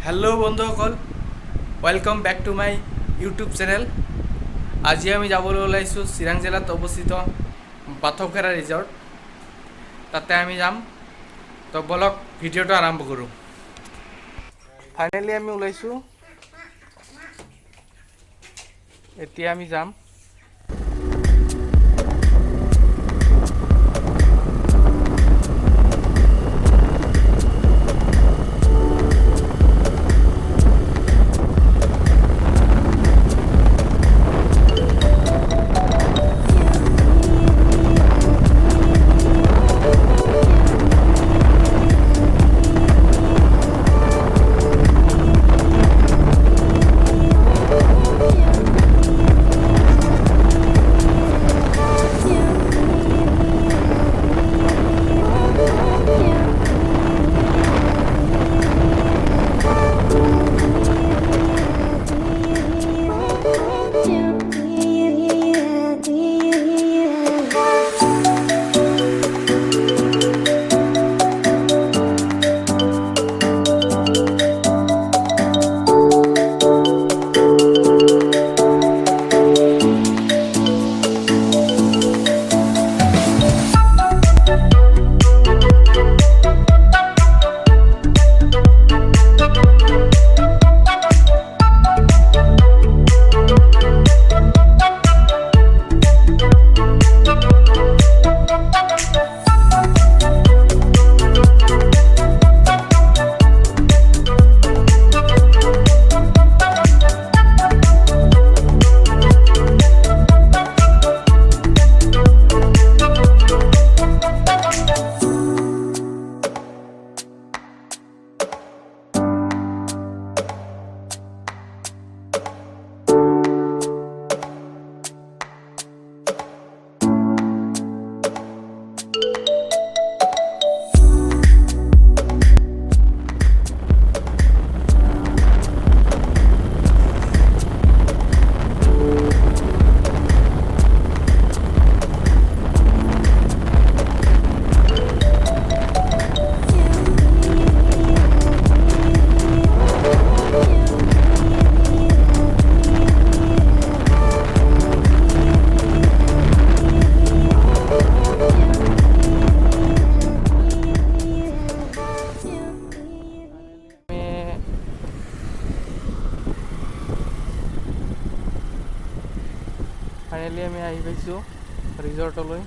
Hello बंधुসকল welcome back to my YouTube channel. आज आमी जाबोले ओलाइছো चिराং जिलात अवस्थित बाथौ खेरा रिजर्ट ताते आमी जाम। तो बोलक भिडिओটো आरम्भ करूँ। फाइनली आमी ओलाइছো এতিয়া आमी जाम। फाइनली आमी आহি পাইছো ৰিজৰ্টলৈ।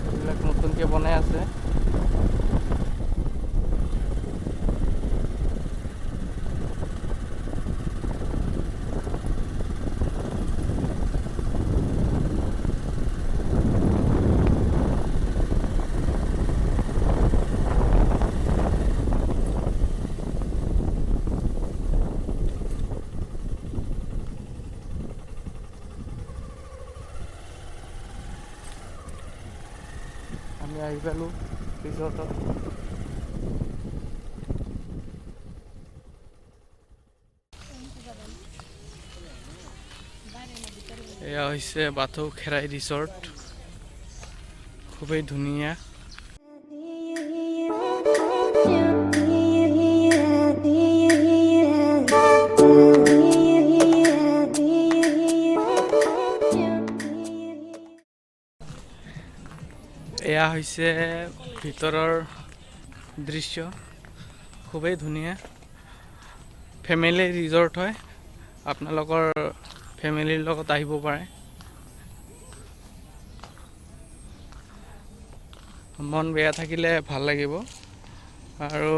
এইবিলাক নতুনকৈ বনাই আছে। আমি আহি পালোঁ ৰিজৰ্টত। এয়া হৈছে বাথৌ খেৰাই ৰিজৰ্ট, খুবেই ধুনীয়া। এয়া হৈছে ভিতৰৰ দৃশ্য, খুবেই ধুনীয়া। ফেমিলি ৰিজৰ্ট হয়, আপোনালোকৰ ফেমিলিৰ লগত আহিব পাৰে। মন বেয়া থাকিলে ভাল লাগিব। আৰু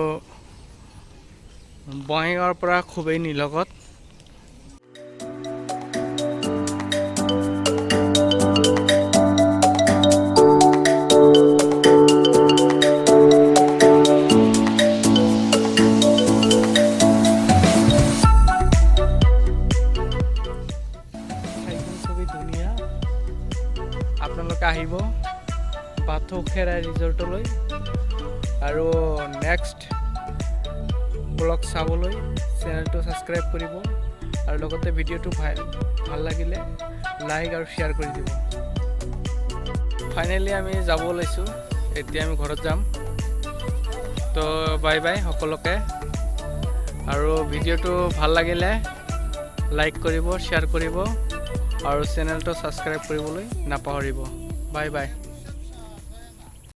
বঙাইগাঁৱৰ পৰা খুবেই নিলগত। আপোনালোকে আহিব বাথৌ খেৰাই ৰিজৰ্টলৈ আৰু নেক্সট ব্লগ চাবলৈ চেনেলটো ছাবস্ক্ৰাইব কৰিব আৰু লগতে ভিডিঅ'টো ভাল লাগিলে লাইক আৰু শ্বেয়াৰ কৰি দিব। ফাইনেলি আমি যাব ওলাইছোঁ, এতিয়া আমি ঘৰত যাম। তো বাই বাই সকলোকে, আৰু ভিডিঅ'টো ভাল লাগিলে লাইক কৰিব, শ্বেয়াৰ কৰিব আৰু চেনেলটো ছাবস্ক্ৰাইব কৰিবলৈ নাপাহৰিব। Bye bye.